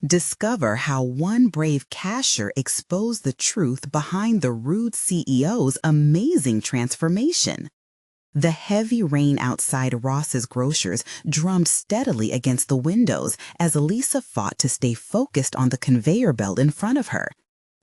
Discover how one brave cashier exposed the truth behind the rude CEO's amazing transformation. The heavy rain outside Ross's Grocers drummed steadily against the windows as Lisa fought to stay focused on the conveyor belt in front of her.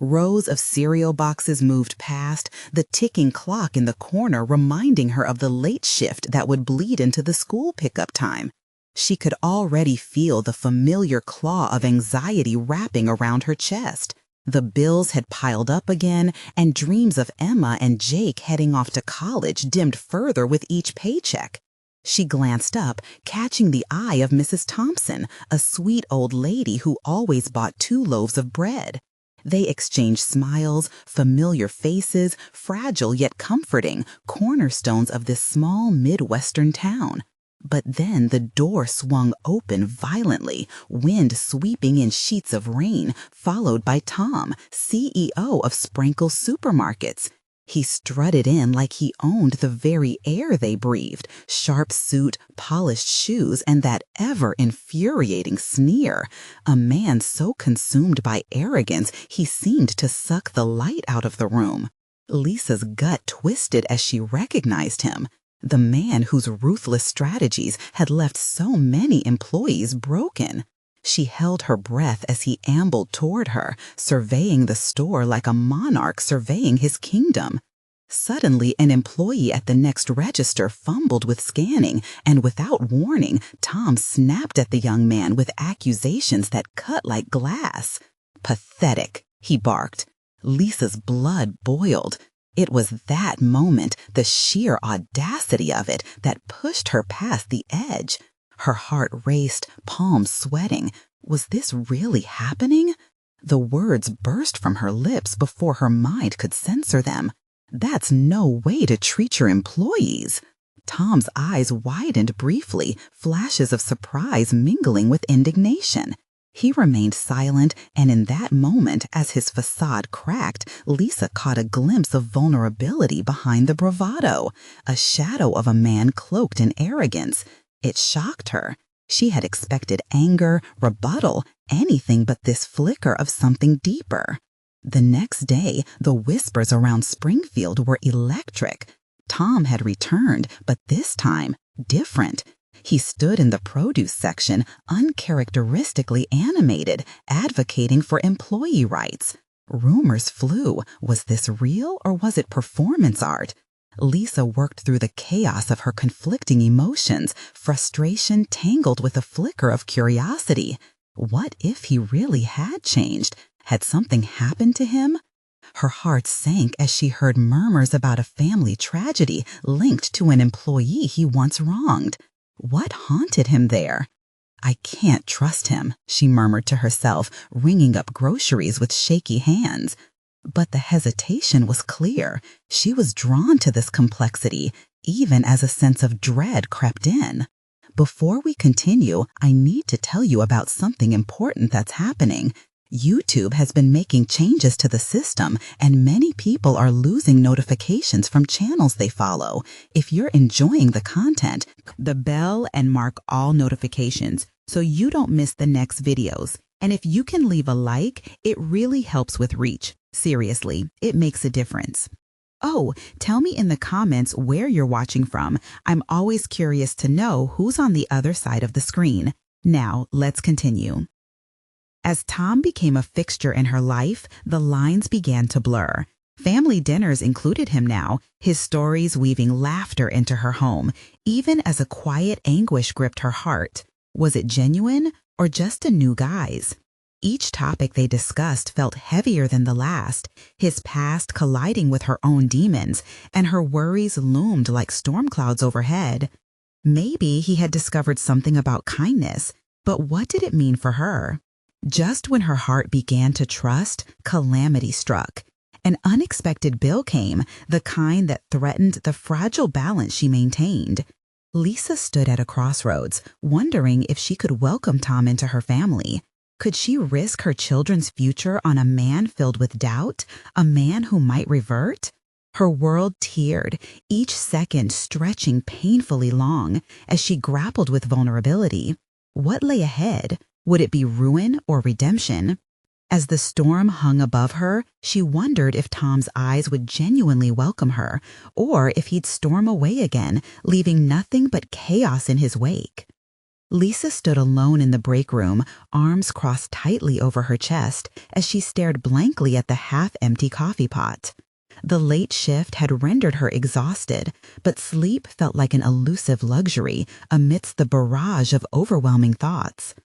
Rows of cereal boxes moved past, the ticking clock in the corner reminding her of the late shift that would bleed into the school pickup time. She could already feel the familiar claw of anxiety wrapping around her chest. The bills had piled up again, and dreams of Emma and Jake heading off to college dimmed further with each paycheck. She glanced up, catching the eye of Mrs. Thompson, a sweet old lady who always bought 2 loaves of bread. They exchanged smiles, familiar faces, fragile yet comforting, cornerstones of this small Midwestern town. But then the door swung open violently, wind sweeping in sheets of rain, followed by Tom, CEO of Sprinkle Supermarkets. He strutted in like he owned the very air they breathed, sharp suit, polished shoes, and that ever-infuriating sneer. A man so consumed by arrogance he seemed to suck the light out of the room. Lisa's gut twisted as she recognized him. The man whose ruthless strategies had left so many employees broken. She held her breath as he ambled toward her, surveying the store like a monarch surveying his kingdom. Suddenly, an employee at the next register fumbled with scanning, and without warning, Tom snapped at the young man with accusations that cut like glass. "Pathetic," he barked. Lisa's blood boiled. It was that moment, the sheer audacity of it, that pushed her past the edge. Her heart raced, palms sweating. Was this really happening? The words burst from her lips before her mind could censor them. That's no way to treat your employees. Tom's eyes widened briefly, flashes of surprise mingling with indignation. He remained silent, and in that moment, as his facade cracked, Lisa caught a glimpse of vulnerability behind the bravado, a shadow of a man cloaked in arrogance. It shocked her. She had expected anger, rebuttal, anything but this flicker of something deeper. The next day, the whispers around Springfield were electric. Tom had returned, but this time, different. He stood in the produce section, uncharacteristically animated, advocating for employee rights. Rumors flew. Was this real or was it performance art? Lisa worked through the chaos of her conflicting emotions, frustration tangled with a flicker of curiosity. What if he really had changed? Had something happened to him? Her heart sank as she heard murmurs about a family tragedy linked to an employee he once wronged. What haunted him there? "I can't trust him," she murmured to herself, ringing up groceries with shaky hands. But the hesitation was clear. She was drawn to this complexity, even as a sense of dread crept in. Before we continue, I need to tell you about something important that's happening. YouTube has been making changes to the system, and many people are losing notifications from channels they follow. If you're enjoying the content, the bell and mark all notifications so you don't miss the next videos. And if you can leave a like, it really helps with reach. Seriously, it makes a difference. Oh, tell me in the comments where you're watching from. I'm always curious to know who's on the other side of the screen. Now, let's continue. As Tom became a fixture in her life, the lines began to blur. Family dinners included him now, his stories weaving laughter into her home, even as a quiet anguish gripped her heart. Was it genuine or just a new guise? Each topic they discussed felt heavier than the last, his past colliding with her own demons, and her worries loomed like storm clouds overhead. Maybe he had discovered something about kindness, but what did it mean for her? Just when her heart began to trust, calamity struck. An unexpected bill came, the kind that threatened the fragile balance she maintained. Lisa stood at a crossroads, wondering if she could welcome Tom into her family. Could she risk her children's future on a man filled with doubt, a man who might revert? Her world teared, each second stretching painfully long as she grappled with vulnerability. What lay ahead? Would it be ruin or redemption? As the storm hung above her, she wondered if Tom's eyes would genuinely welcome her, or if he'd storm away again, leaving nothing but chaos in his wake. Lisa stood alone in the break room, arms crossed tightly over her chest, as she stared blankly at the half-empty coffee pot. The late shift had rendered her exhausted, but sleep felt like an elusive luxury amidst the barrage of overwhelming thoughts.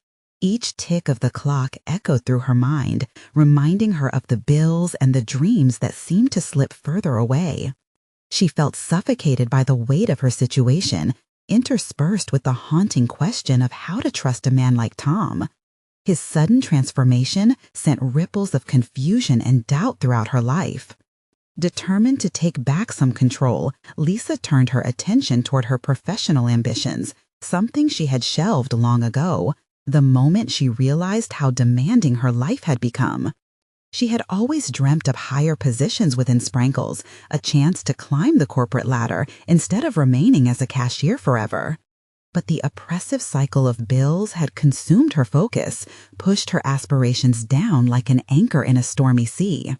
Each tick of the clock echoed through her mind, reminding her of the bills and the dreams that seemed to slip further away. She felt suffocated by the weight of her situation, interspersed with the haunting question of how to trust a man like Tom. His sudden transformation sent ripples of confusion and doubt throughout her life. Determined to take back some control, Lisa turned her attention toward her professional ambitions, something she had shelved long ago, the moment she realized how demanding her life had become. She had always dreamt of higher positions within Sprankles, a chance to climb the corporate ladder instead of remaining as a cashier forever. But the oppressive cycle of bills had consumed her focus, pushed her aspirations down like an anchor in a stormy sea.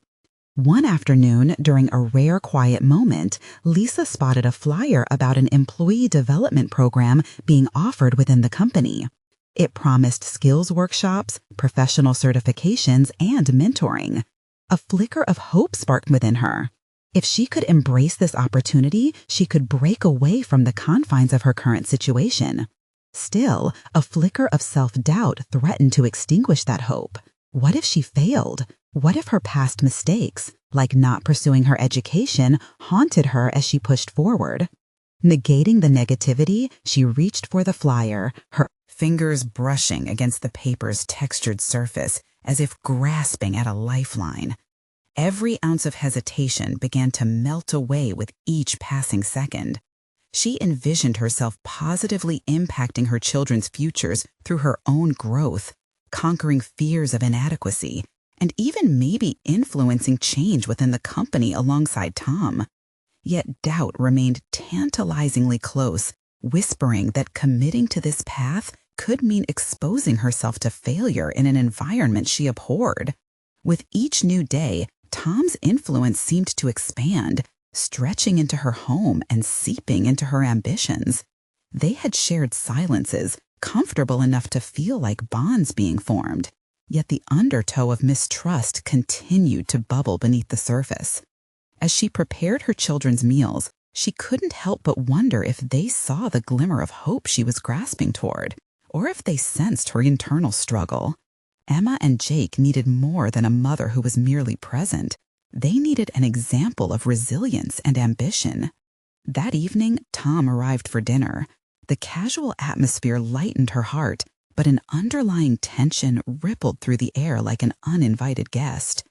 One afternoon, during a rare quiet moment, Lisa spotted a flyer about an employee development program being offered within the company. It promised skills workshops, professional certifications, and mentoring. A flicker of hope sparked within her. If she could embrace this opportunity, she could break away from the confines of her current situation. Still, a flicker of self-doubt threatened to extinguish that hope. What if she failed? What if her past mistakes, like not pursuing her education, haunted her as she pushed forward? Negating the negativity, she reached for the flyer, her fingers brushing against the paper's textured surface as if grasping at a lifeline. Every ounce of hesitation began to melt away with each passing second. She envisioned herself positively impacting her children's futures through her own growth, conquering fears of inadequacy, and even maybe influencing change within the company alongside Tom. Yet doubt remained tantalizingly close, whispering that committing to this path could mean exposing herself to failure in an environment she abhorred. With each new day, Tom's influence seemed to expand, stretching into her home and seeping into her ambitions. They had shared silences, comfortable enough to feel like bonds being formed, yet the undertow of mistrust continued to bubble beneath the surface. As she prepared her children's meals, she couldn't help but wonder if they saw the glimmer of hope she was grasping toward, or if they sensed her internal struggle. Emma and Jake needed more than a mother who was merely present. They needed an example of resilience and ambition. That evening, Tom arrived for dinner. The casual atmosphere lightened her heart, but an underlying tension rippled through the air like an uninvited guest.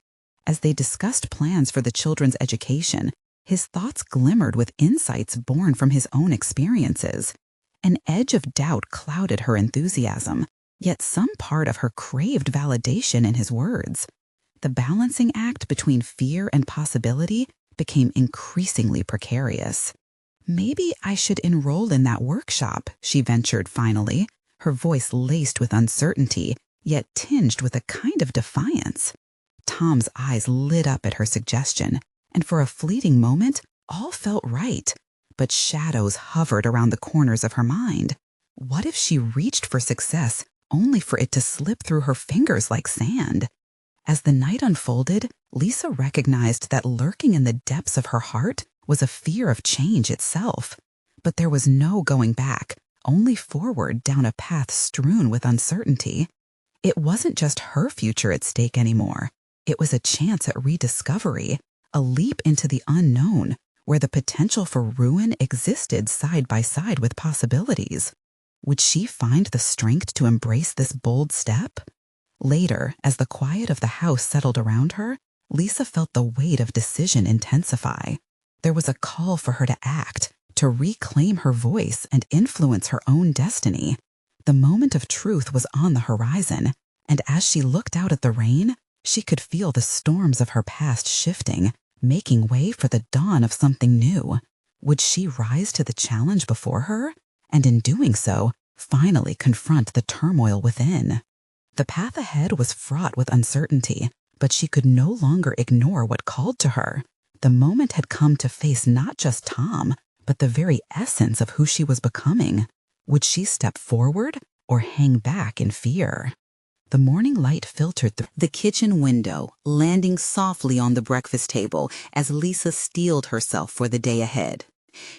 As they discussed plans for the children's education, his thoughts glimmered with insights born from his own experiences. An edge of doubt clouded her enthusiasm, yet some part of her craved validation in his words. The balancing act between fear and possibility became increasingly precarious. "Maybe I should enroll in that workshop," she ventured finally, her voice laced with uncertainty, yet tinged with a kind of defiance. Tom's eyes lit up at her suggestion, and for a fleeting moment, all felt right. But shadows hovered around the corners of her mind. What if she reached for success only for it to slip through her fingers like sand? As the night unfolded, Lisa recognized that lurking in the depths of her heart was a fear of change itself. But there was no going back, only forward down a path strewn with uncertainty. It wasn't just her future at stake anymore. It was a chance at rediscovery, a leap into the unknown, where the potential for ruin existed side by side with possibilities. Would she find the strength to embrace this bold step? Later, as the quiet of the house settled around her, Lisa felt the weight of decision intensify. There was a call for her to act, to reclaim her voice and influence her own destiny. The moment of truth was on the horizon, and as she looked out at the rain, she could feel the storms of her past shifting, making way for the dawn of something new. Would she rise to the challenge before her, and in doing so, finally confront the turmoil within? The path ahead was fraught with uncertainty, but she could no longer ignore what called to her. The moment had come to face not just Tom, but the very essence of who she was becoming. Would she step forward or hang back in fear? The morning light filtered through the kitchen window, landing softly on the breakfast table as Lisa steeled herself for the day ahead.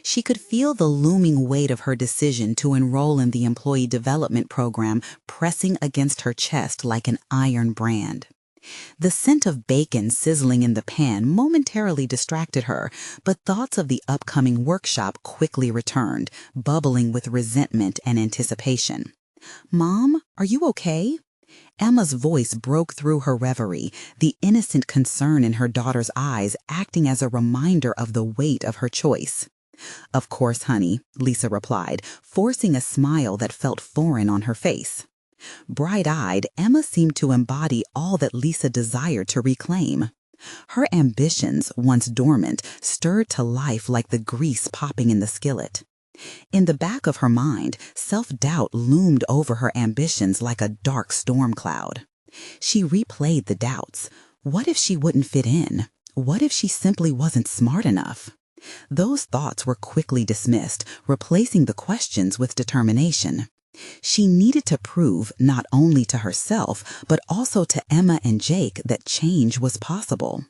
She could feel the looming weight of her decision to enroll in the employee development program pressing against her chest like an iron brand. The scent of bacon sizzling in the pan momentarily distracted her, but thoughts of the upcoming workshop quickly returned, bubbling with resentment and anticipation. "Mom, are you okay?" Emma's voice broke through her reverie, the innocent concern in her daughter's eyes acting as a reminder of the weight of her choice. "Of course, honey," Lisa replied, forcing a smile that felt foreign on her face. Bright-eyed, Emma seemed to embody all that Lisa desired to reclaim. Her ambitions, once dormant, stirred to life like the grease popping in the skillet. In the back of her mind, self-doubt loomed over her ambitions like a dark storm cloud. She replayed the doubts. What if she wouldn't fit in? What if she simply wasn't smart enough? Those thoughts were quickly dismissed, replacing the questions with determination. She needed to prove not only to herself, but also to Emma and Jake that change was possible.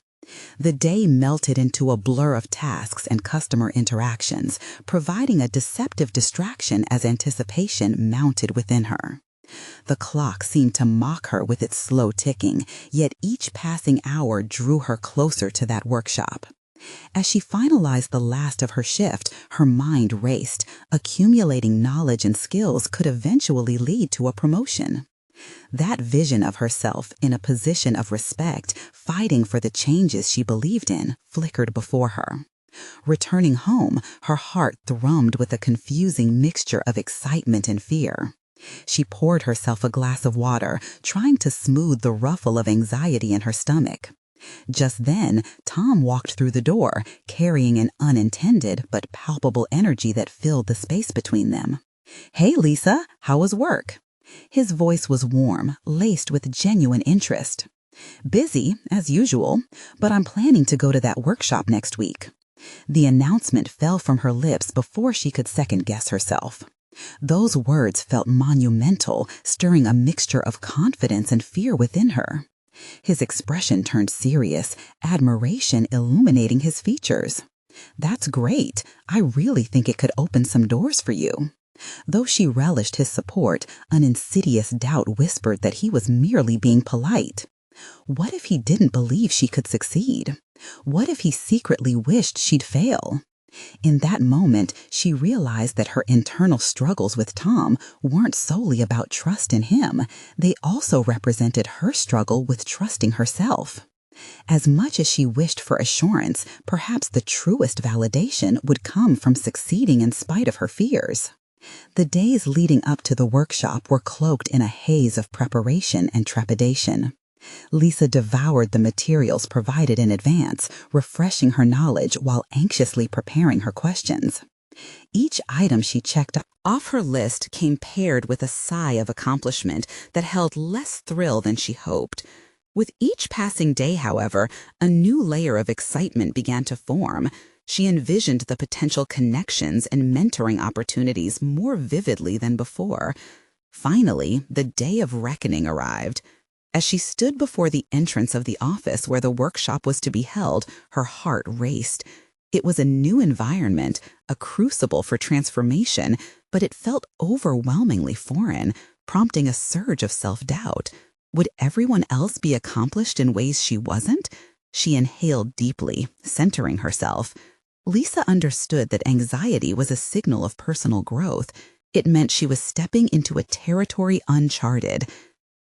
The day melted into a blur of tasks and customer interactions, providing a deceptive distraction as anticipation mounted within her. The clock seemed to mock her with its slow ticking, yet each passing hour drew her closer to that workshop. As she finalized the last of her shift, her mind raced. Accumulating knowledge and skills could eventually lead to a promotion. That vision of herself in a position of respect, fighting for the changes she believed in, flickered before her. Returning home, her heart thrummed with a confusing mixture of excitement and fear. She poured herself a glass of water, trying to smooth the ruffle of anxiety in her stomach. Just then, Tom walked through the door, carrying an unintended but palpable energy that filled the space between them. "Hey, Lisa, how was work?" His voice was warm, laced with genuine interest. "Busy, as usual, but I'm planning to go to that workshop next week." The announcement fell from her lips before she could second-guess herself. Those words felt monumental, stirring a mixture of confidence and fear within her. His expression turned serious, admiration illuminating his features. "That's great. I really think it could open some doors for you." Though she relished his support, an insidious doubt whispered that he was merely being polite. What if he didn't believe she could succeed? What if he secretly wished she'd fail? In that moment, she realized that her internal struggles with Tom weren't solely about trust in him. They also represented her struggle with trusting herself. As much as she wished for assurance, perhaps the truest validation would come from succeeding in spite of her fears. The days leading up to the workshop were cloaked in a haze of preparation and trepidation. Lisa devoured the materials provided in advance, refreshing her knowledge while anxiously preparing her questions. Each item she checked off her list came paired with a sigh of accomplishment that held less thrill than she hoped. With each passing day, however, a new layer of excitement began to form. She envisioned the potential connections and mentoring opportunities more vividly than before. Finally, the day of reckoning arrived. As she stood before the entrance of the office where the workshop was to be held, her heart raced. It was a new environment, a crucible for transformation, but it felt overwhelmingly foreign, prompting a surge of self-doubt. Would everyone else be accomplished in ways she wasn't? She inhaled deeply, centering herself. Lisa understood that anxiety was a signal of personal growth. It meant she was stepping into a territory uncharted.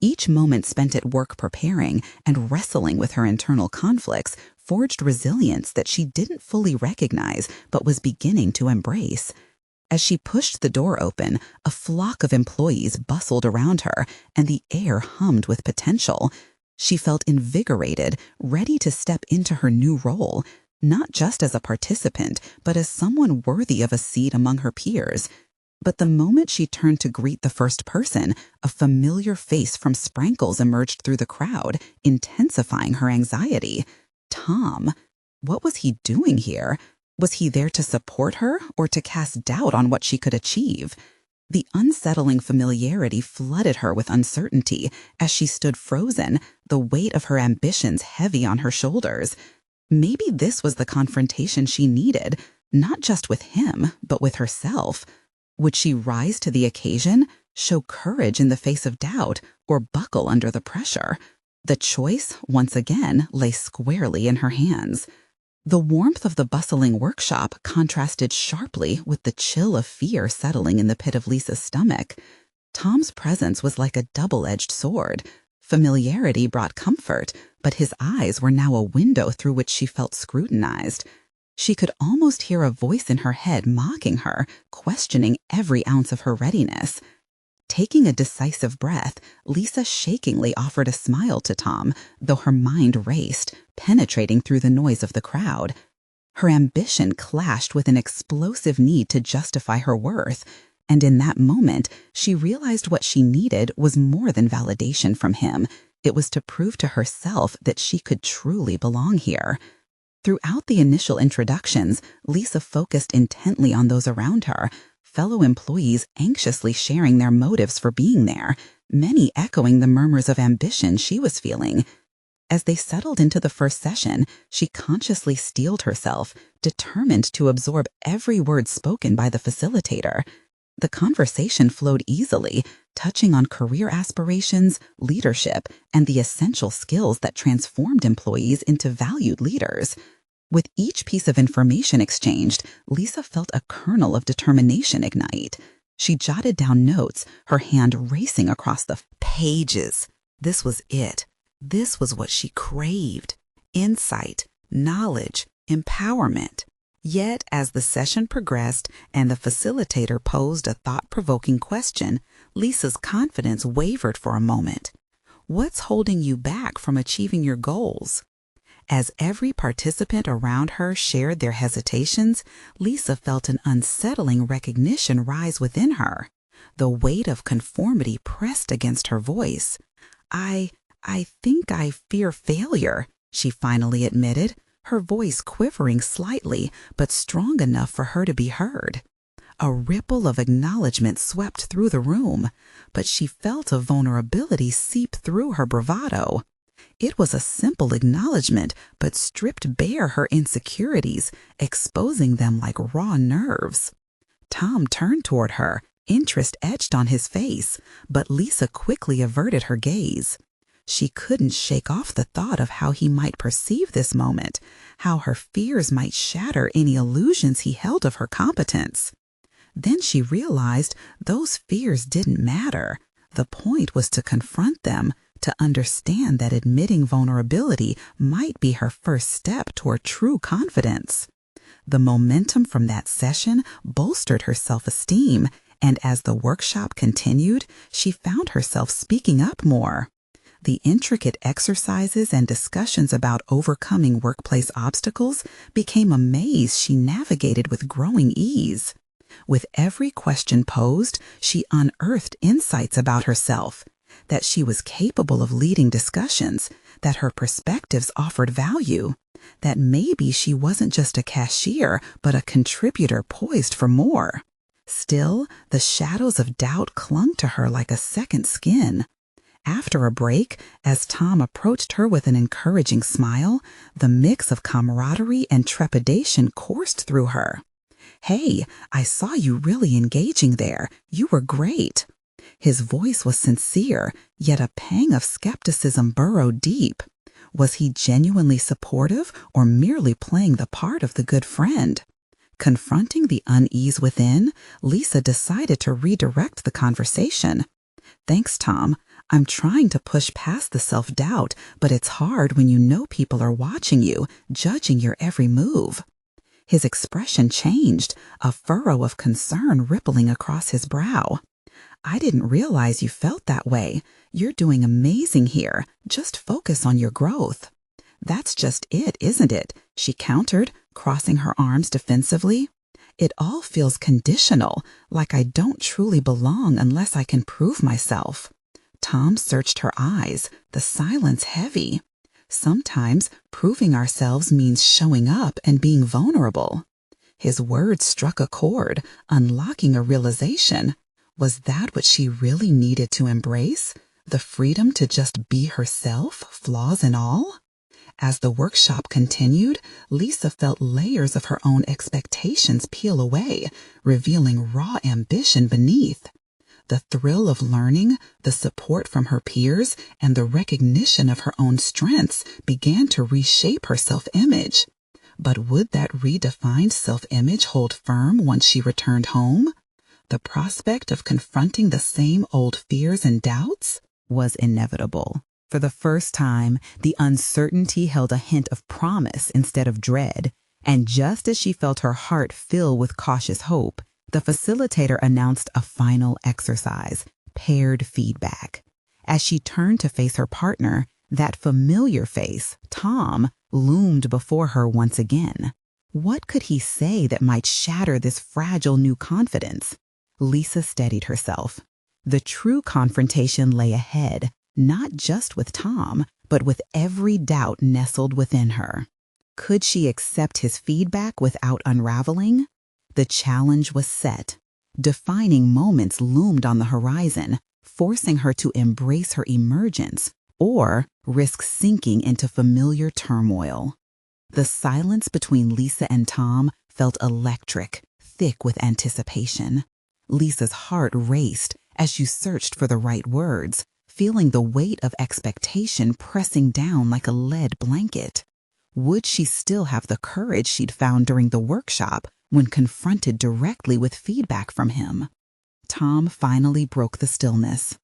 Each moment spent at work preparing and wrestling with her internal conflicts forged resilience that she didn't fully recognize but was beginning to embrace. As she pushed the door open, a flock of employees bustled around her, and the air hummed with potential. She felt invigorated, ready to step into her new role, not just as a participant, but as someone worthy of a seat among her peers. But the moment she turned to greet the first person, a familiar face from Sprankles emerged through the crowd, intensifying her anxiety. Tom. What was he doing here? Was he there to support her or to cast doubt on what she could achieve? The unsettling familiarity flooded her with uncertainty as she stood frozen, the weight of her ambitions heavy on her shoulders. Maybe this was the confrontation she needed, not just with him, but with herself. Would she rise to the occasion, show courage in the face of doubt, or buckle under the pressure? The choice, once again, lay squarely in her hands. The warmth of the bustling workshop contrasted sharply with the chill of fear settling in the pit of Lisa's stomach. Tom's presence was like a double-edged sword. Familiarity brought comfort, but his eyes were now a window through which she felt scrutinized. She could almost hear a voice in her head mocking her, questioning every ounce of her readiness. Taking a decisive breath, Lisa shakingly offered a smile to Tom, though her mind raced, penetrating through the noise of the crowd. Her ambition clashed with an explosive need to justify her worth, and in that moment, she realized what she needed was more than validation from him. It was to prove to herself that she could truly belong here. Throughout the initial introductions, Lisa focused intently on those around her, fellow employees anxiously sharing their motives for being there, many echoing the murmurs of ambition she was feeling. As they settled into the first session, she consciously steeled herself, determined to absorb every word spoken by the facilitator. The conversation flowed easily, touching on career aspirations, leadership, and the essential skills that transformed employees into valued leaders. With each piece of information exchanged, Lisa felt a kernel of determination ignite. She jotted down notes, her hand racing across the pages. This was it. This was what she craved. Insight, knowledge, empowerment. Yet, as the session progressed and the facilitator posed a thought-provoking question, Lisa's confidence wavered for a moment. What's holding you back from achieving your goals? As every participant around her shared their hesitations, Lisa felt an unsettling recognition rise within her. The weight of conformity pressed against her voice. I think I fear failure, she finally admitted, her voice quivering slightly, but strong enough for her to be heard. A ripple of acknowledgement swept through the room, but she felt a vulnerability seep through her bravado. It was a simple acknowledgement, but stripped bare her insecurities, exposing them like raw nerves. Tom turned toward her, interest etched on his face, but Lisa quickly averted her gaze. She couldn't shake off the thought of how he might perceive this moment, how her fears might shatter any illusions he held of her competence. Then she realized those fears didn't matter. The point was to confront them, to understand that admitting vulnerability might be her first step toward true confidence. The momentum from that session bolstered her self-esteem, and as the workshop continued, she found herself speaking up more. The intricate exercises and discussions about overcoming workplace obstacles became a maze she navigated with growing ease. With every question posed, she unearthed insights about herself, that she was capable of leading discussions, that her perspectives offered value, that maybe she wasn't just a cashier, but a contributor poised for more. Still, the shadows of doubt clung to her like a second skin. After a break, as Tom approached her with an encouraging smile, the mix of camaraderie and trepidation coursed through her. "Hey, I saw you really engaging there. You were great." His voice was sincere, yet a pang of skepticism burrowed deep. Was he genuinely supportive or merely playing the part of the good friend? Confronting the unease within, Lisa decided to redirect the conversation. "Thanks, Tom. I'm trying to push past the self-doubt, but it's hard when you know people are watching you, judging your every move." His expression changed, a furrow of concern rippling across his brow. "I didn't realize you felt that way. You're doing amazing here. Just focus on your growth." "That's just it, isn't it?" she countered, crossing her arms defensively. It all feels conditional, like I don't truly belong unless I can prove myself. Tom searched her eyes, the silence heavy. Sometimes proving ourselves means showing up and being vulnerable. His words struck a chord, unlocking a realization. Was that what she really needed to embrace? The freedom to just be herself, flaws and all? As the workshop continued, Lisa felt layers of her own expectations peel away, revealing raw ambition beneath. The thrill of learning, the support from her peers, and the recognition of her own strengths began to reshape her self-image. But would that redefined self-image hold firm once she returned home? The prospect of confronting the same old fears and doubts was inevitable. For the first time, the uncertainty held a hint of promise instead of dread, and just as she felt her heart fill with cautious hope, the facilitator announced a final exercise, paired feedback. As she turned to face her partner, that familiar face, Tom, loomed before her once again. What could he say that might shatter this fragile new confidence? Lisa steadied herself. The true confrontation lay ahead, not just with Tom, but with every doubt nestled within her. Could she accept his feedback without unraveling? The challenge was set. Defining moments loomed on the horizon, forcing her to embrace her emergence or risk sinking into familiar turmoil. The silence between Lisa and Tom felt electric, thick with anticipation. Lisa's heart raced as she searched for the right words, feeling the weight of expectation pressing down like a lead blanket. Would she still have the courage she'd found during the workshop when confronted directly with feedback from him? Tom finally broke the stillness.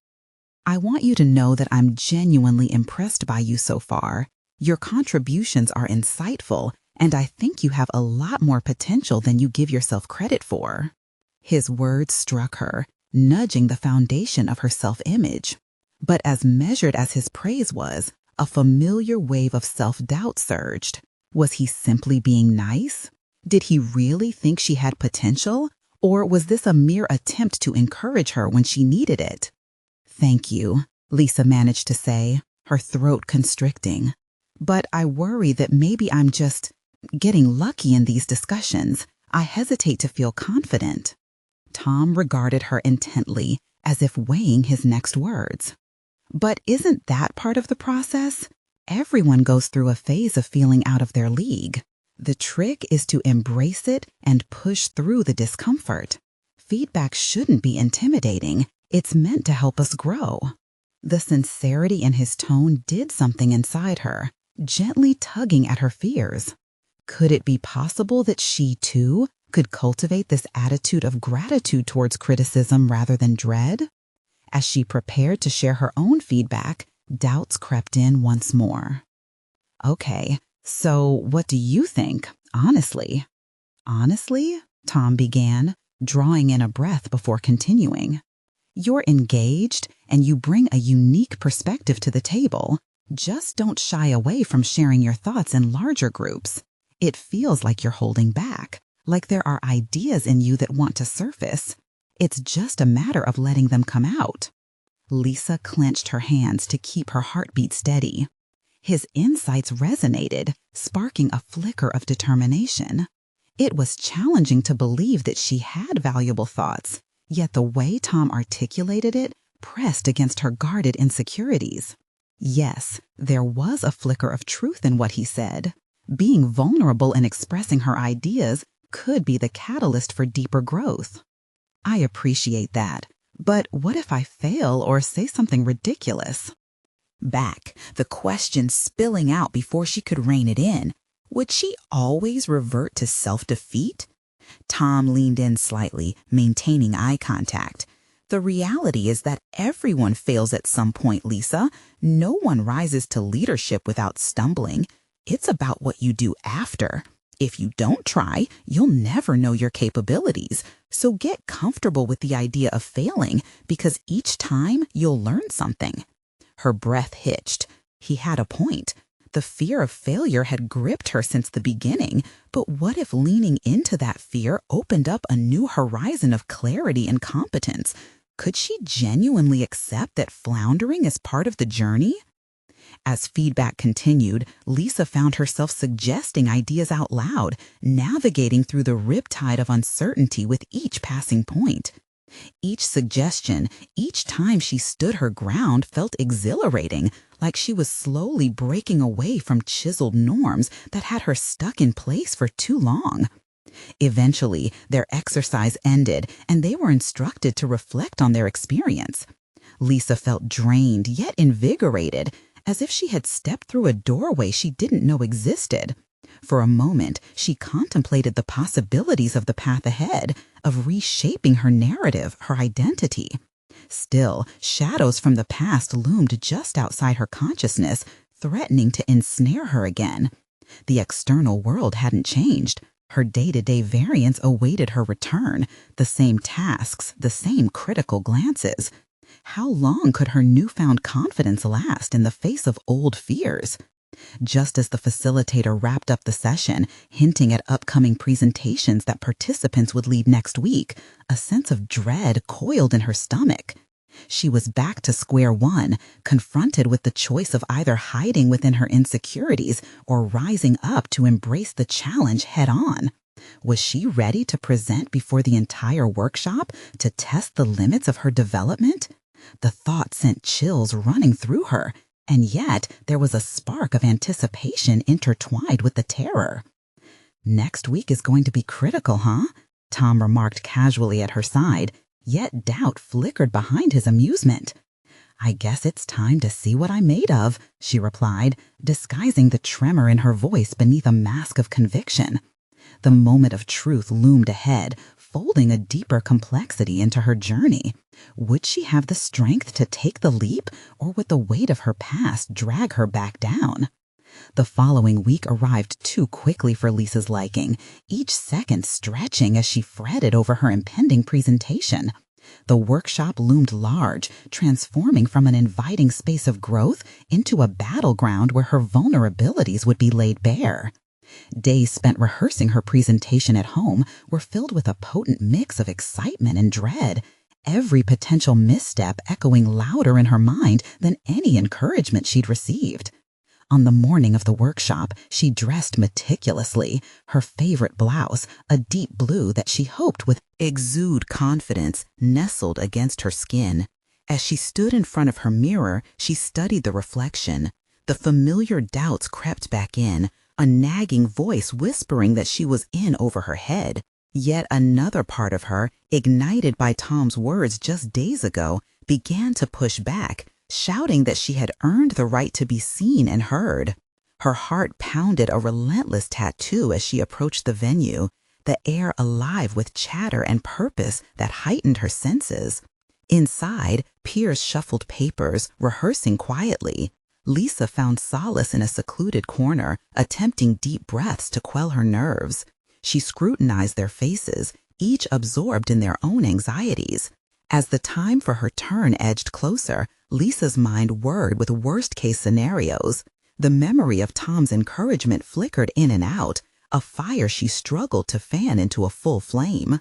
I want you to know that I'm genuinely impressed by you so far. Your contributions are insightful, and I think you have a lot more potential than you give yourself credit for. His words struck her, nudging the foundation of her self-image. But as measured as his praise was, a familiar wave of self-doubt surged. Was he simply being nice? Did he really think she had potential? Or was this a mere attempt to encourage her when she needed it? Thank you, Lisa managed to say, her throat constricting. But I worry that maybe I'm just getting lucky in these discussions. I hesitate to feel confident. Tom regarded her intently, as if weighing his next words. But isn't that part of the process? Everyone goes through a phase of feeling out of their league. The trick is to embrace it and push through the discomfort. Feedback shouldn't be intimidating. It's meant to help us grow. The sincerity in his tone did something inside her, gently tugging at her fears. Could it be possible that she, too, could cultivate this attitude of gratitude towards criticism rather than dread? As she prepared to share her own feedback, doubts crept in once more. Okay, so what do you think, honestly? Honestly? Tom began, drawing in a breath before continuing. You're engaged and you bring a unique perspective to the table. Just don't shy away from sharing your thoughts in larger groups. It feels like you're holding back, like there are ideas in you that want to surface. It's just a matter of letting them come out. Lisa clenched her hands to keep her heartbeat steady. His insights resonated, sparking a flicker of determination. It was challenging to believe that she had valuable thoughts, yet the way Tom articulated it pressed against her guarded insecurities. Yes, there was a flicker of truth in what he said. Being vulnerable and expressing her ideas could be the catalyst for deeper growth. I appreciate that, but what if I fail or say something ridiculous? Back, the question spilling out before she could rein it in. Would she always revert to self-defeat? Tom leaned in slightly, maintaining eye contact. The reality is that everyone fails at some point, Lisa. No one rises to leadership without stumbling. It's about what you do after. If you don't try, you'll never know your capabilities. So get comfortable with the idea of failing, because each time you'll learn something. Her breath hitched. He had a point. The fear of failure had gripped her since the beginning, but what if leaning into that fear opened up a new horizon of clarity and competence? Could she genuinely accept that floundering is part of the journey? As feedback continued, Lisa found herself suggesting ideas out loud, navigating through the riptide of uncertainty with each passing point. Each suggestion, each time she stood her ground, felt exhilarating, like she was slowly breaking away from chiseled norms that had her stuck in place for too long. Eventually, their exercise ended, and they were instructed to reflect on their experience. Lisa felt drained yet invigorated, as if she had stepped through a doorway she didn't know existed. For a moment, she contemplated the possibilities of the path ahead, of reshaping her narrative, her identity. Still, shadows from the past loomed just outside her consciousness, threatening to ensnare her again. The external world hadn't changed. Her day-to-day variance awaited her return, the same tasks, the same critical glances. How long could her newfound confidence last in the face of old fears? Just as the facilitator wrapped up the session, hinting at upcoming presentations that participants would lead next week, a sense of dread coiled in her stomach. She was back to square one, confronted with the choice of either hiding within her insecurities or rising up to embrace the challenge head on. Was she ready to present before the entire workshop, to test the limits of her development? The thought sent chills running through her, and yet there was a spark of anticipation intertwined with the terror. "Next week is going to be critical, huh?" Tom remarked casually at her side, yet doubt flickered behind his amusement. "I guess it's time to see what I'm made of," she replied, disguising the tremor in her voice beneath a mask of conviction. The moment of truth loomed ahead, folding a deeper complexity into her journey. Would she have the strength to take the leap, or would the weight of her past drag her back down? The following week arrived too quickly for Lisa's liking, each second stretching as she fretted over her impending presentation. The workshop loomed large, transforming from an inviting space of growth into a battleground where her vulnerabilities would be laid bare. Days spent rehearsing her presentation at home were filled with a potent mix of excitement and dread, every potential misstep echoing louder in her mind than any encouragement she'd received. On the morning of the workshop, she dressed meticulously, her favorite blouse, a deep blue that she hoped would exude confidence, nestled against her skin. As she stood in front of her mirror, she studied the reflection. The familiar doubts crept back in, a nagging voice whispering that she was in over her head. Yet another part of her, ignited by Tom's words just days ago, began to push back, shouting that she had earned the right to be seen and heard. Her heart pounded a relentless tattoo as she approached the venue, the air alive with chatter and purpose that heightened her senses. Inside, peers shuffled papers, rehearsing quietly. Lisa found solace in a secluded corner, attempting deep breaths to quell her nerves. She scrutinized their faces, each absorbed in their own anxieties. As the time for her turn edged closer, Lisa's mind whirred with worst-case scenarios. The memory of Tom's encouragement flickered in and out, a fire she struggled to fan into a full flame.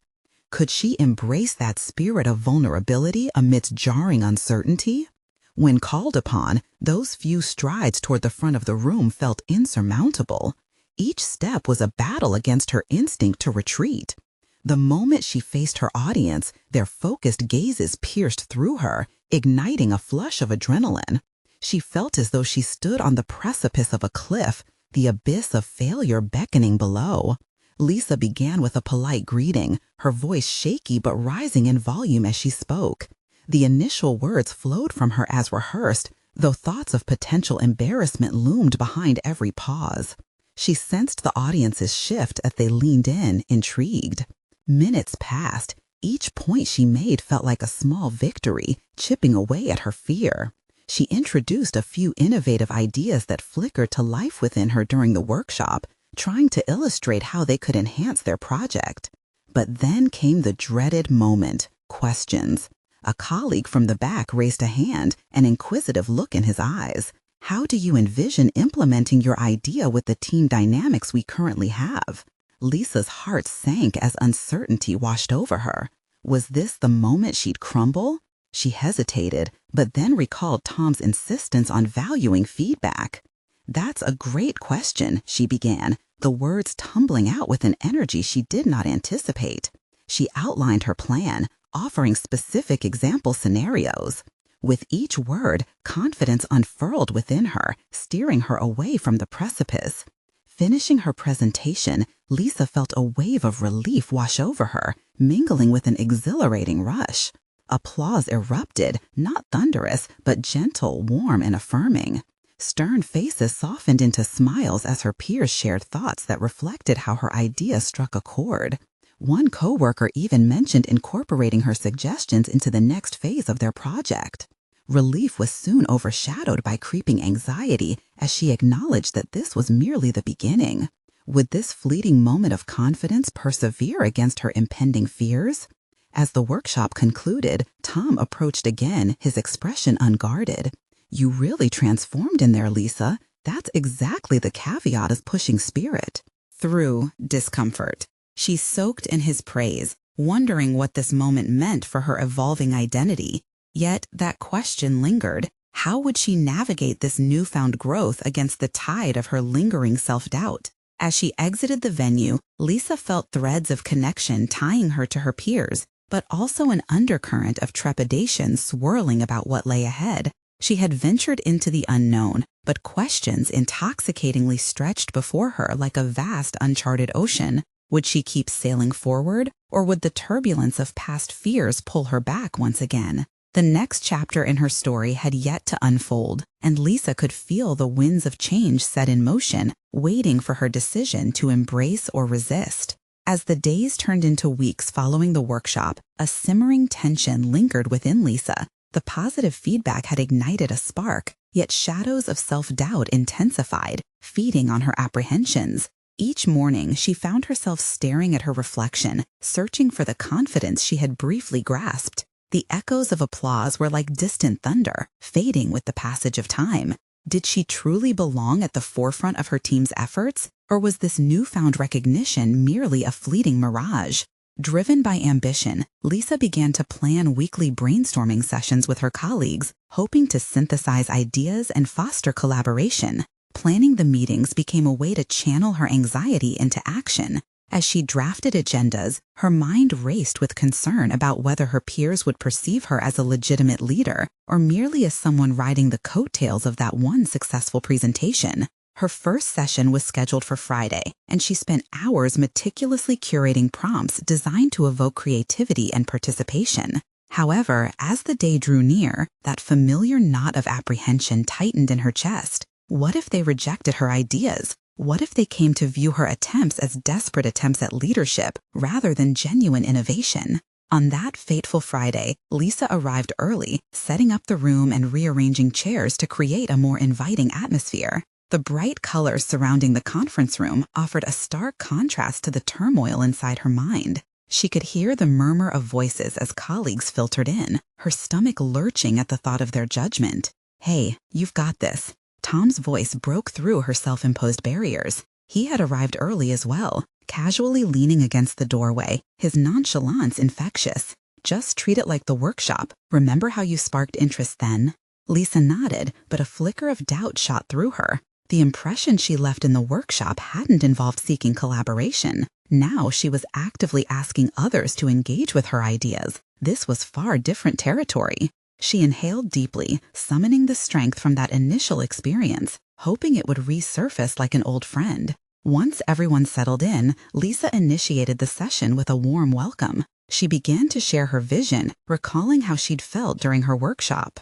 Could she embrace that spirit of vulnerability amidst jarring uncertainty? When called upon, those few strides toward the front of the room felt insurmountable. Each step was a battle against her instinct to retreat. The moment she faced her audience, their focused gazes pierced through her, igniting a flush of adrenaline. She felt as though she stood on the precipice of a cliff, the abyss of failure beckoning below. Lisa began with a polite greeting, her voice shaky but rising in volume as she spoke. The initial words flowed from her as rehearsed, though thoughts of potential embarrassment loomed behind every pause. She sensed the audience's shift as they leaned in, intrigued. Minutes passed. Each point she made felt like a small victory, chipping away at her fear. She introduced a few innovative ideas that flickered to life within her during the workshop, trying to illustrate how they could enhance their project. But then came the dreaded moment, questions. A colleague from the back raised a hand, an inquisitive look in his eyes. How do you envision implementing your idea with the team dynamics we currently have? Lisa's heart sank as uncertainty washed over her. Was this the moment she'd crumble? She hesitated, but then recalled Tom's insistence on valuing feedback. "That's a great question," she began, the words tumbling out with an energy she did not anticipate. She outlined her plan, offering specific example scenarios. With each word, confidence unfurled within her, steering her away from the precipice. Finishing her presentation, Lisa felt a wave of relief wash over her, mingling with an exhilarating rush. Applause erupted, not thunderous, but gentle, warm, and affirming. Stern faces softened into smiles as her peers shared thoughts that reflected how her idea struck a chord. One coworker even mentioned incorporating her suggestions into the next phase of their project. Relief was soon overshadowed by creeping anxiety as she acknowledged that this was merely the beginning. Would this fleeting moment of confidence persevere against her impending fears? As the workshop concluded, Tom approached again, his expression unguarded. "You really transformed in there, Lisa. That's exactly the caveat of pushing spirit." Through discomfort, she soaked in his praise, wondering what this moment meant for her evolving identity. Yet that question lingered. How would she navigate this newfound growth against the tide of her lingering self-doubt? As she exited the venue, Lisa felt threads of connection tying her to her peers, but also an undercurrent of trepidation swirling about what lay ahead. She had ventured into the unknown, but questions intoxicatingly stretched before her like a vast uncharted ocean. Would she keep sailing forward, or would the turbulence of past fears pull her back once again? The next chapter in her story had yet to unfold, and Lisa could feel the winds of change set in motion, waiting for her decision to embrace or resist. As the days turned into weeks following the workshop, a simmering tension lingered within Lisa. The positive feedback had ignited a spark, yet shadows of self-doubt intensified, feeding on her apprehensions. Each morning, she found herself staring at her reflection, searching for the confidence she had briefly grasped. The echoes of applause were like distant thunder, fading with the passage of time. Did she truly belong at the forefront of her team's efforts, or was this newfound recognition merely a fleeting mirage? Driven by ambition, Lisa began to plan weekly brainstorming sessions with her colleagues, hoping to synthesize ideas and foster collaboration. Planning the meetings became a way to channel her anxiety into action. As she drafted agendas, her mind raced with concern about whether her peers would perceive her as a legitimate leader or merely as someone riding the coattails of that one successful presentation. Her first session was scheduled for Friday, and she spent hours meticulously curating prompts designed to evoke creativity and participation. However, as the day drew near, that familiar knot of apprehension tightened in her chest. What if they rejected her ideas? What if they came to view her attempts as desperate attempts at leadership rather than genuine innovation? On that fateful Friday, Lisa arrived early, setting up the room and rearranging chairs to create a more inviting atmosphere. The bright colors surrounding the conference room offered a stark contrast to the turmoil inside her mind. She could hear the murmur of voices as colleagues filtered in, her stomach lurching at the thought of their judgment. "Hey, you've got this." Tom's voice broke through her self-imposed barriers. He had arrived early as well, casually leaning against the doorway, his nonchalance infectious. "Just treat it like the workshop. Remember how you sparked interest then?" Lisa nodded, but a flicker of doubt shot through her. The impression she left in the workshop hadn't involved seeking collaboration. Now she was actively asking others to engage with her ideas. This was far different territory. She inhaled deeply, summoning the strength from that initial experience, hoping it would resurface like an old friend. Once everyone settled in, Lisa initiated the session with a warm welcome. She began to share her vision, recalling how she'd felt during her workshop.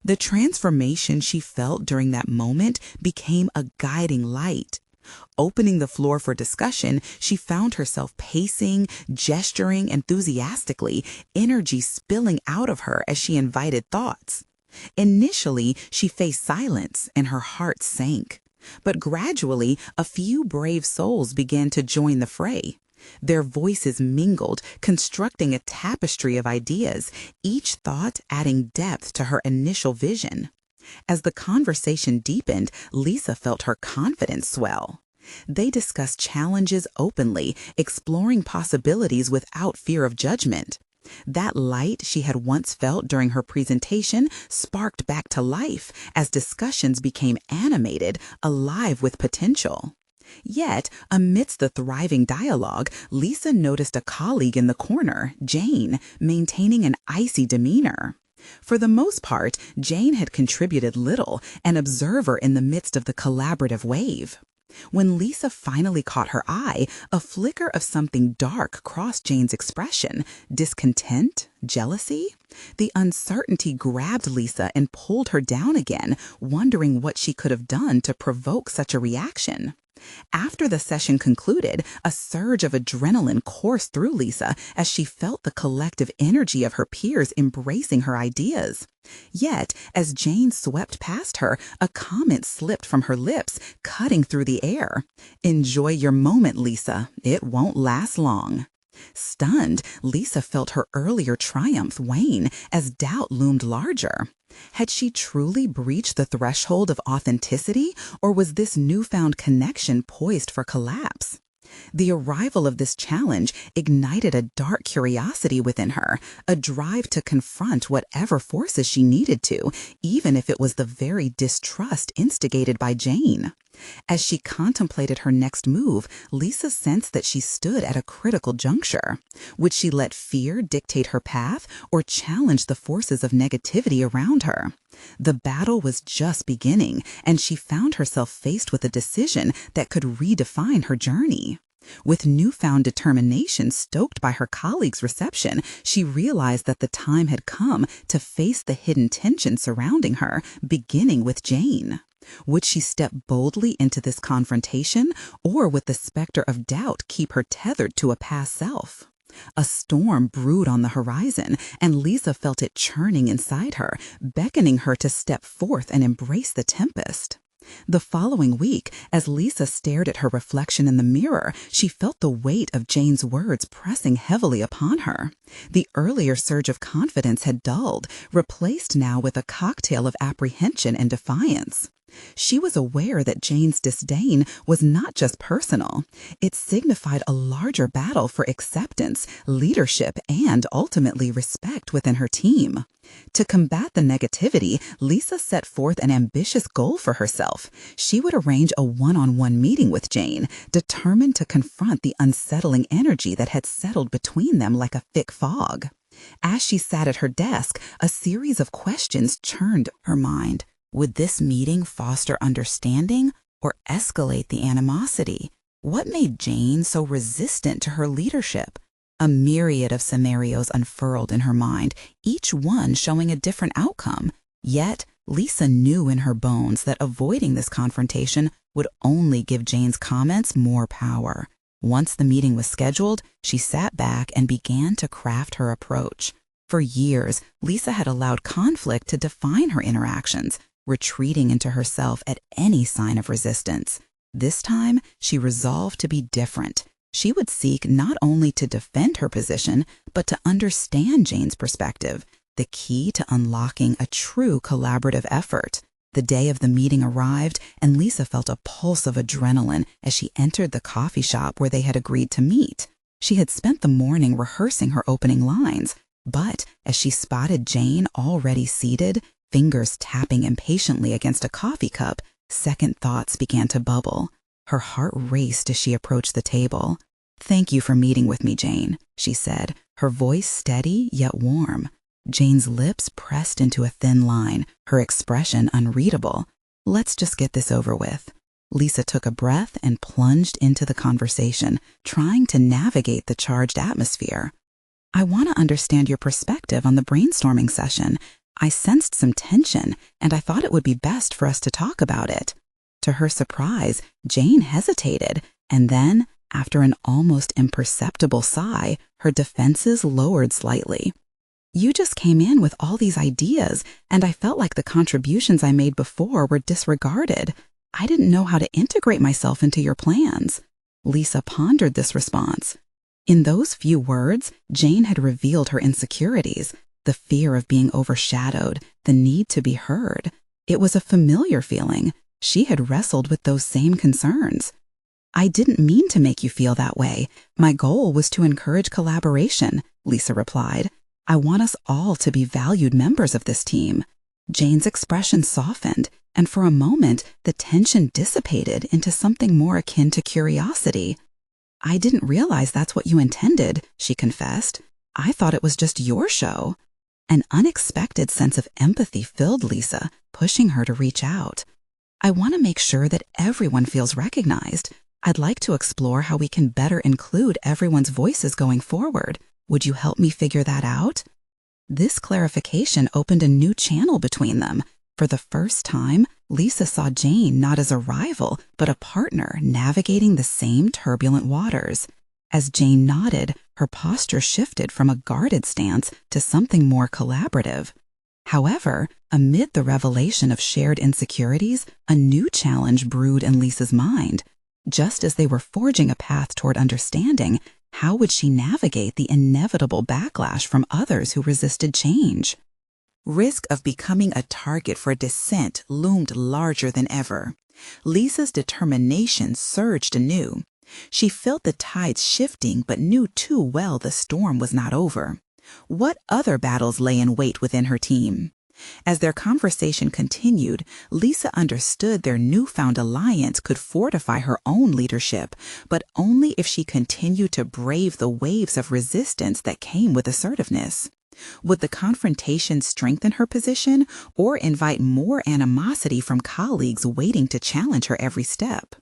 The transformation she felt during that moment became a guiding light. Opening the floor for discussion, she found herself pacing, gesturing enthusiastically, energy spilling out of her as she invited thoughts. Initially, she faced silence and her heart sank. But gradually, a few brave souls began to join the fray. Their voices mingled, constructing a tapestry of ideas, each thought adding depth to her initial vision. As the conversation deepened, Lisa felt her confidence swell. They discussed challenges openly, exploring possibilities without fear of judgment. That light she had once felt during her presentation sparked back to life as discussions became animated, alive with potential. Yet, amidst the thriving dialogue, Lisa noticed a colleague in the corner, Jane, maintaining an icy demeanor. For the most part, Jane had contributed little, an observer in the midst of the collaborative wave. When Lisa finally caught her eye, a flicker of something dark crossed Jane's expression. Discontent? Jealousy? The uncertainty grabbed Lisa and pulled her down again, wondering what she could have done to provoke such a reaction. After the session concluded, a surge of adrenaline coursed through Lisa as she felt the collective energy of her peers embracing her ideas. Yet, as Jane swept past her, a comment slipped from her lips, cutting through the air. "Enjoy your moment, Lisa. It won't last long." Stunned, Lisa felt her earlier triumph wane as doubt loomed larger. Had she truly breached the threshold of authenticity, or was this newfound connection poised for collapse? The arrival of this challenge ignited a dark curiosity within her, a drive to confront whatever forces she needed to, even if it was the very distrust instigated by Jane. As she contemplated her next move, Lisa sensed that she stood at a critical juncture. Would she let fear dictate her path or challenge the forces of negativity around her? The battle was just beginning, and she found herself faced with a decision that could redefine her journey. With newfound determination stoked by her colleagues' reception, she realized that the time had come to face the hidden tension surrounding her, beginning with Jane. Would she step boldly into this confrontation, or would the specter of doubt keep her tethered to a past self? A storm brewed on the horizon, and Lisa felt it churning inside her, beckoning her to step forth and embrace the tempest. The following week, as Lisa stared at her reflection in the mirror, she felt the weight of Jane's words pressing heavily upon her. The earlier surge of confidence had dulled, replaced now with a cocktail of apprehension and defiance. She was aware that Jane's disdain was not just personal. It signified a larger battle for acceptance, leadership, and ultimately respect within her team. To combat the negativity, Lisa set forth an ambitious goal for herself. She would arrange a one-on-one meeting with Jane, determined to confront the unsettling energy that had settled between them like a thick fog. As she sat at her desk, a series of questions churned her mind. Would this meeting foster understanding or escalate the animosity? What made Jane so resistant to her leadership? A myriad of scenarios unfurled in her mind, each one showing a different outcome. Yet, Lisa knew in her bones that avoiding this confrontation would only give Jane's comments more power. Once the meeting was scheduled, she sat back and began to craft her approach. For years, Lisa had allowed conflict to define her interactions, retreating into herself at any sign of resistance. This time, she resolved to be different. She would seek not only to defend her position, but to understand Jane's perspective, the key to unlocking a true collaborative effort. The day of the meeting arrived, and Lisa felt a pulse of adrenaline as she entered the coffee shop where they had agreed to meet. She had spent the morning rehearsing her opening lines, but as she spotted Jane already seated, fingers tapping impatiently against a coffee cup, second thoughts began to bubble. Her heart raced as she approached the table. "Thank you for meeting with me, Jane," she said, her voice steady yet warm. Jane's lips pressed into a thin line, her expression unreadable. "Let's just get this over with." Lisa took a breath and plunged into the conversation, trying to navigate the charged atmosphere. "I want to understand your perspective on the brainstorming session. I sensed some tension, and I thought it would be best for us to talk about it." To her surprise, Jane hesitated, and then, after an almost imperceptible sigh, her defenses lowered slightly. "You just came in with all these ideas, and I felt like the contributions I made before were disregarded. I didn't know how to integrate myself into your plans." Lisa pondered this response. In those few words, Jane had revealed her insecurities, the fear of being overshadowed, the need to be heard. It was a familiar feeling. She had wrestled with those same concerns. I didn't mean to make you feel that way. My goal was to encourage collaboration, Lisa replied. I want us all to be valued members of this team. Jane's expression softened, and for a moment, the tension dissipated into something more akin to curiosity. I didn't realize that's what you intended, she confessed. I thought it was just your show. An unexpected sense of empathy filled Lisa, pushing her to reach out. I want to make sure that everyone feels recognized. I'd like to explore how we can better include everyone's voices going forward. Would you help me figure that out? This clarification opened a new channel between them. For the first time, Lisa saw Jane not as a rival, but a partner navigating the same turbulent waters. As Jane nodded, her posture shifted from a guarded stance to something more collaborative. However, amid the revelation of shared insecurities, a new challenge brewed in Lisa's mind. Just as they were forging a path toward understanding, how would she navigate the inevitable backlash from others who resisted change? Risk of becoming a target for dissent loomed larger than ever. Lisa's determination surged anew. She felt the tides shifting but knew too well the storm was not over. What other battles lay in wait within her team? As their conversation continued, Lisa understood their newfound alliance could fortify her own leadership, but only if she continued to brave the waves of resistance that came with assertiveness. Would the confrontation strengthen her position or invite more animosity from colleagues waiting to challenge her every step?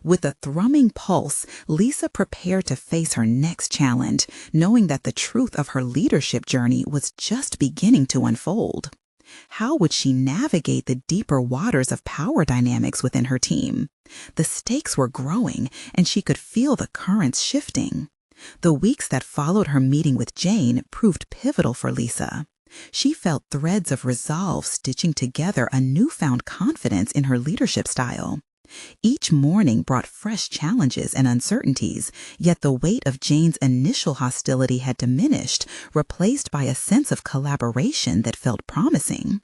With a thrumming pulse, Lisa prepared to face her next challenge, knowing that the truth of her leadership journey was just beginning to unfold. How would she navigate the deeper waters of power dynamics within her team? The stakes were growing, and she could feel the currents shifting. The weeks that followed her meeting with Jane proved pivotal for Lisa. She felt threads of resolve stitching together a newfound confidence in her leadership style. Each morning brought fresh challenges and uncertainties, yet the weight of Jane's initial hostility had diminished, replaced by a sense of collaboration that felt promising.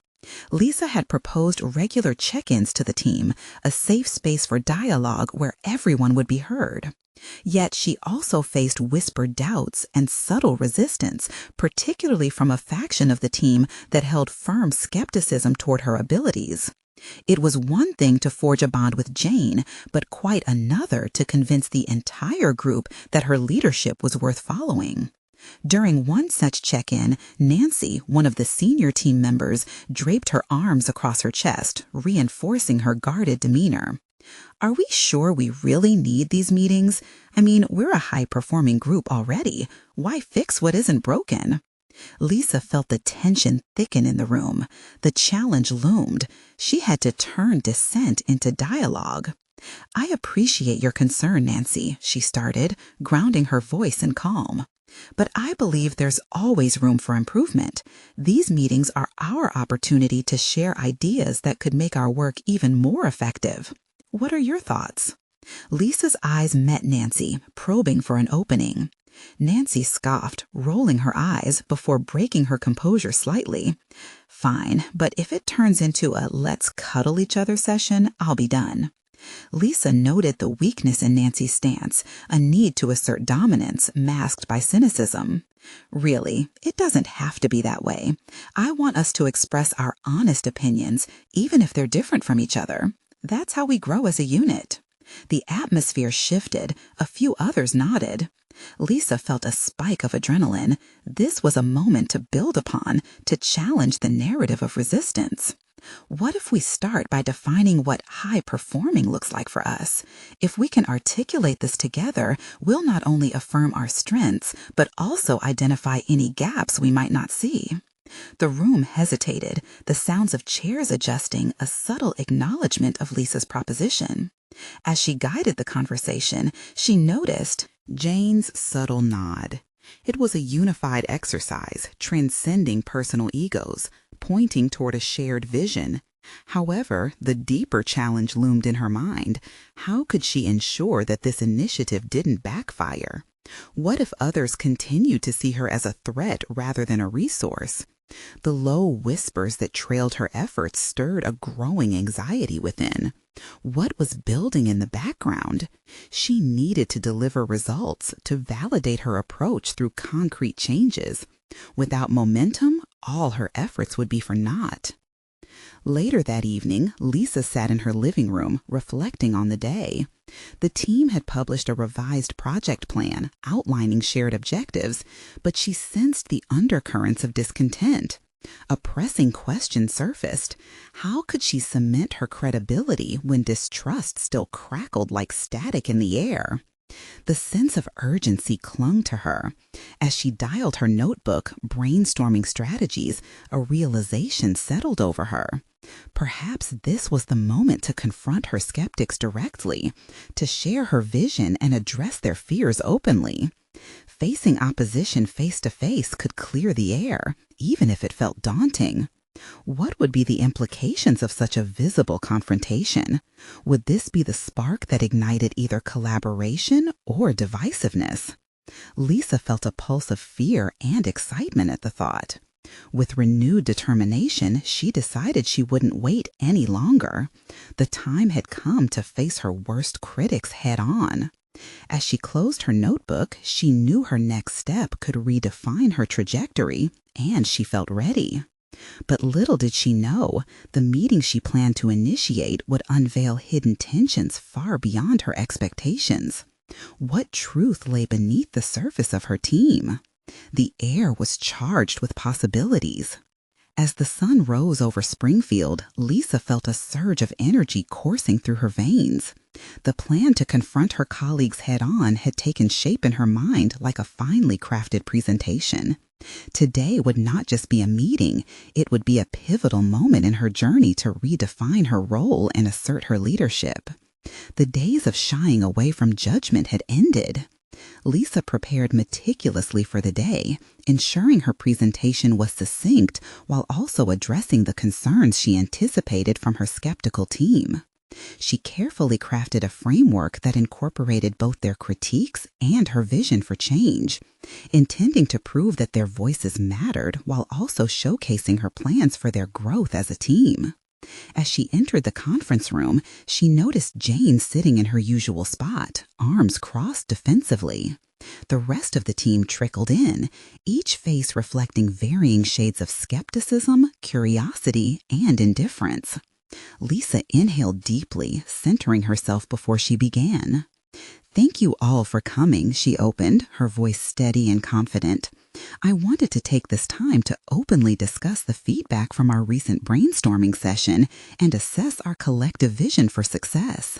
Lisa had proposed regular check-ins to the team, a safe space for dialogue where everyone would be heard. Yet she also faced whispered doubts and subtle resistance, particularly from a faction of the team that held firm skepticism toward her abilities. It was one thing to forge a bond with Jane, but quite another to convince the entire group that her leadership was worth following. During one such check-in, Nancy, one of the senior team members, draped her arms across her chest, reinforcing her guarded demeanor. Are we sure we really need these meetings? I mean, we're a high-performing group already. Why fix what isn't broken? Lisa felt the tension thicken in the room. The challenge loomed. She had to turn dissent into dialogue. I appreciate your concern, Nancy, she started, grounding her voice in calm. But I believe there's always room for improvement. These meetings are our opportunity to share ideas that could make our work even more effective. What are your thoughts? Lisa's eyes met Nancy, probing for an opening. Nancy scoffed, rolling her eyes before breaking her composure slightly. Fine, but if it turns into a let's cuddle each other session, I'll be done. Lisa noted the weakness in Nancy's stance, a need to assert dominance masked by cynicism. Really, it doesn't have to be that way. I want us to express our honest opinions, even if they're different from each other. That's how we grow as a unit. The atmosphere shifted. A few others nodded. Lisa felt a spike of adrenaline. This was a moment to build upon, to challenge the narrative of resistance. What if we start by defining what high-performing looks like for us? If we can articulate this together, we'll not only affirm our strengths, but also identify any gaps we might not see. The room hesitated, the sounds of chairs adjusting, a subtle acknowledgement of Lisa's proposition. As she guided the conversation, she noticed Jane's subtle nod. It was a unified exercise, transcending personal egos, pointing toward a shared vision. However, the deeper challenge loomed in her mind. How could she ensure that this initiative didn't backfire? What if others continued to see her as a threat rather than a resource? The low whispers that trailed her efforts stirred a growing anxiety within. What was building in the background? She needed to deliver results, to validate her approach through concrete changes. Without momentum, all her efforts would be for naught. Later that evening, Lisa sat in her living room, reflecting on the day. The team had published a revised project plan outlining shared objectives, but she sensed the undercurrents of discontent. A pressing question surfaced. How could she cement her credibility when distrust still crackled like static in the air? The sense of urgency clung to her. As she dialed her notebook, brainstorming strategies, a realization settled over her. Perhaps this was the moment to confront her skeptics directly, to share her vision and address their fears openly. Facing opposition face to face could clear the air, even if it felt daunting. What would be the implications of such a visible confrontation? Would this be the spark that ignited either collaboration or divisiveness? Lisa felt a pulse of fear and excitement at the thought. With renewed determination, she decided she wouldn't wait any longer. The time had come to face her worst critics head on. As she closed her notebook, she knew her next step could redefine her trajectory, and she felt ready. But little did she know, the meeting she planned to initiate would unveil hidden tensions far beyond her expectations. What truth lay beneath the surface of her team? The air was charged with possibilities. As the sun rose over Springfield, Lisa felt a surge of energy coursing through her veins. The plan to confront her colleagues head-on had taken shape in her mind like a finely crafted presentation. Today would not just be a meeting, it would be a pivotal moment in her journey to redefine her role and assert her leadership. The days of shying away from judgment had ended. Lisa prepared meticulously for the day, ensuring her presentation was succinct while also addressing the concerns she anticipated from her skeptical team. She carefully crafted a framework that incorporated both their critiques and her vision for change, intending to prove that their voices mattered while also showcasing her plans for their growth as a team. As she entered the conference room, she noticed Jane sitting in her usual spot, arms crossed defensively. The rest of the team trickled in, each face reflecting varying shades of skepticism, curiosity, and indifference. Lisa inhaled deeply, centering herself before she began. "Thank you all for coming," she opened, her voice steady and confident. "I wanted to take this time to openly discuss the feedback from our recent brainstorming session and assess our collective vision for success."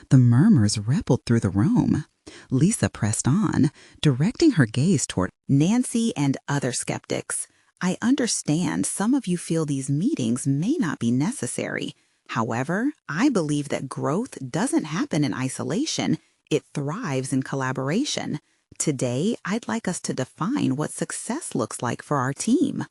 The murmurs rippled through the room. Lisa pressed on, directing her gaze toward Nancy and other skeptics. "I understand some of you feel these meetings may not be necessary. However, I believe that growth doesn't happen in isolation. It thrives in collaboration. Today, I'd like us to define what success looks like for our team."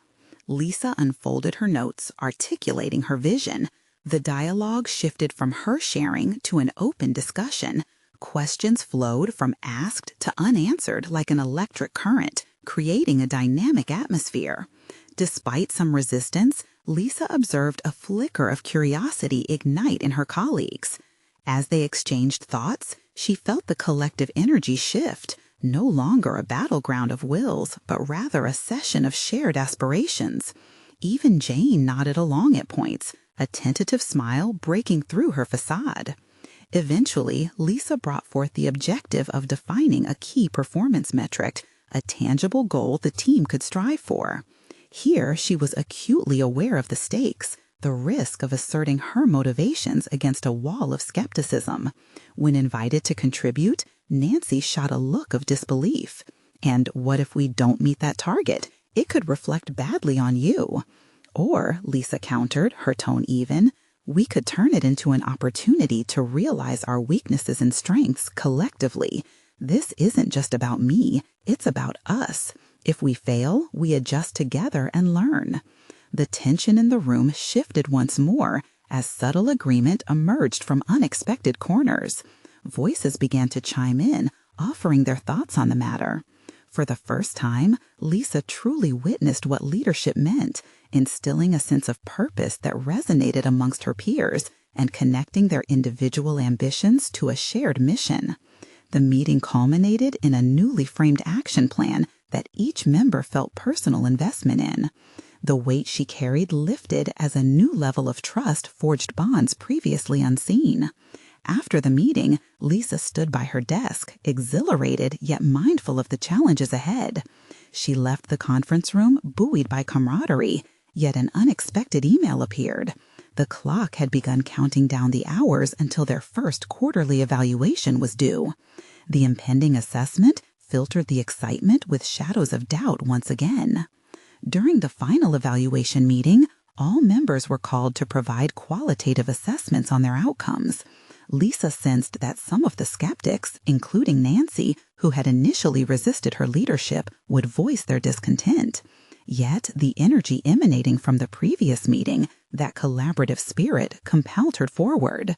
Lisa unfolded her notes, articulating her vision. The dialogue shifted from her sharing to an open discussion. Questions flowed from asked to unanswered like an electric current, creating a dynamic atmosphere. Despite some resistance, Lisa observed a flicker of curiosity ignite in her colleagues. As they exchanged thoughts, she felt the collective energy shift, no longer a battleground of wills, but rather a session of shared aspirations. Even Jane nodded along at points, a tentative smile breaking through her facade. Eventually, Lisa brought forth the objective of defining a key performance metric, a tangible goal the team could strive for. Here, she was acutely aware of the stakes, the risk of asserting her motivations against a wall of skepticism. When invited to contribute, Nancy shot a look of disbelief. "And what if we don't meet that target? It could reflect badly on you." Or, Lisa countered, her tone even, "we could turn it into an opportunity to realize our weaknesses and strengths collectively. This isn't just about me, it's about us. If we fail, we adjust together and learn." The tension in the room shifted once more as subtle agreement emerged from unexpected corners. Voices began to chime in, offering their thoughts on the matter. For the first time, Lisa truly witnessed what leadership meant, instilling a sense of purpose that resonated amongst her peers and connecting their individual ambitions to a shared mission. The meeting culminated in a newly framed action plan that each member felt personal investment in. The weight she carried lifted as a new level of trust forged bonds previously unseen. After the meeting, Lisa stood by her desk, exhilarated yet mindful of the challenges ahead. She left the conference room buoyed by camaraderie, yet an unexpected email appeared. The clock had begun counting down the hours until their first quarterly evaluation was due. The impending assessment filtered the excitement with shadows of doubt once again. During the final evaluation meeting, all members were called to provide qualitative assessments on their outcomes. Lisa sensed that some of the skeptics, including Nancy, who had initially resisted her leadership, would voice their discontent. Yet the energy emanating from the previous meeting, that collaborative spirit, compelled her forward.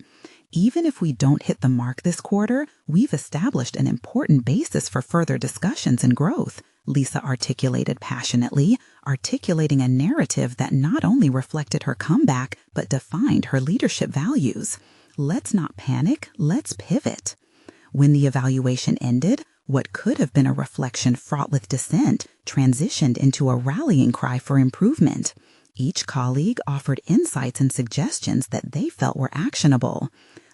Even if we don't hit the mark this quarter, we've established an important basis for further discussions and growth, Lisa articulated passionately, articulating a narrative that not only reflected her comeback, but defined her leadership values. Let's not panic, let's pivot. When the evaluation ended, what could have been a reflection fraught with dissent transitioned into a rallying cry for improvement. Each colleague offered insights and suggestions that they felt were actionable.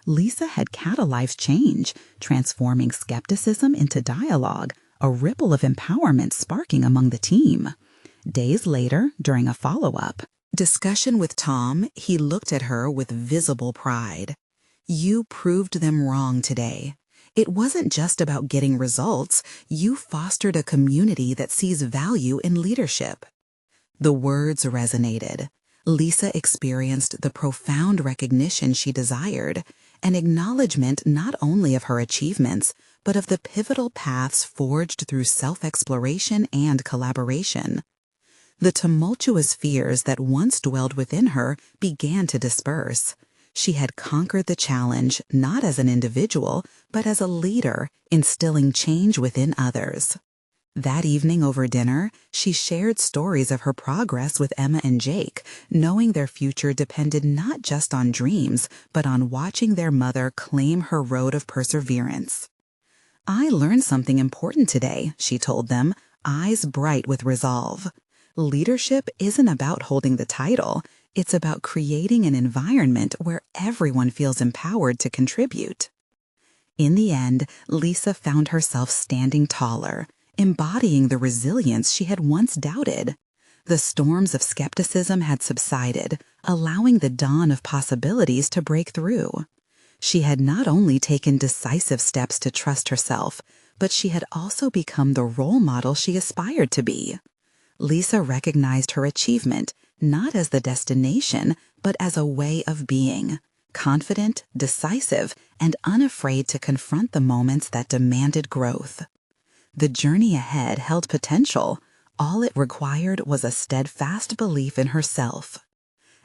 Lisa had catalyzed change, transforming skepticism into dialogue, a ripple of empowerment sparking among the team. Days later, during a follow-up discussion with Tom, he looked at her with visible pride. "You proved them wrong today. It wasn't just about getting results. You fostered a community that sees value in leadership." The words resonated. Lisa experienced the profound recognition she desired, an acknowledgement not only of her achievements, but of the pivotal paths forged through self-exploration and collaboration. The tumultuous fears that once dwelled within her began to disperse. She had conquered the challenge not as an individual, but as a leader, instilling change within others. That evening over dinner, she shared stories of her progress with Emma and Jake, knowing their future depended not just on dreams, but on watching their mother claim her road of perseverance. "I learned something important today," she told them, eyes bright with resolve. Leadership isn't about holding the title. It's about creating an environment where everyone feels empowered to contribute. In the end, Lisa found herself standing taller, embodying the resilience she had once doubted. The storms of skepticism had subsided, allowing the dawn of possibilities to break through. She had not only taken decisive steps to trust herself, but she had also become the role model she aspired to be. Lisa recognized her achievement not as the destination, but as a way of being, confident, decisive, and unafraid to confront the moments that demanded growth. The journey ahead held potential. All it required was a steadfast belief in herself.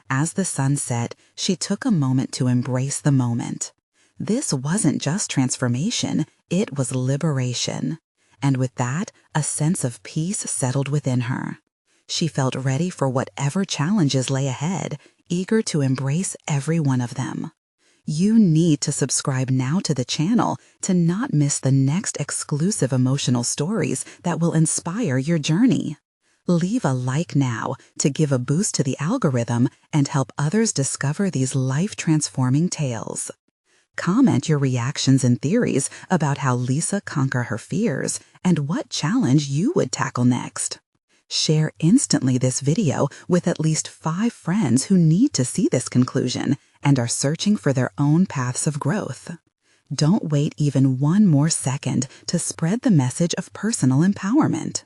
As the sun set, she took a moment to embrace the moment. This wasn't just transformation, it was liberation. And with that, a sense of peace settled within her. She felt ready for whatever challenges lay ahead, eager to embrace every one of them. You need to subscribe now to the channel to not miss the next exclusive emotional stories that will inspire your journey. Leave a like now to give a boost to the algorithm and help others discover these life-transforming tales. Comment your reactions and theories about how Lisa conquered her fears and what challenge you would tackle next. Share instantly this video with at least 5 friends who need to see this conclusion and are searching for their own paths of growth. Don't wait even one more second to spread the message of personal empowerment.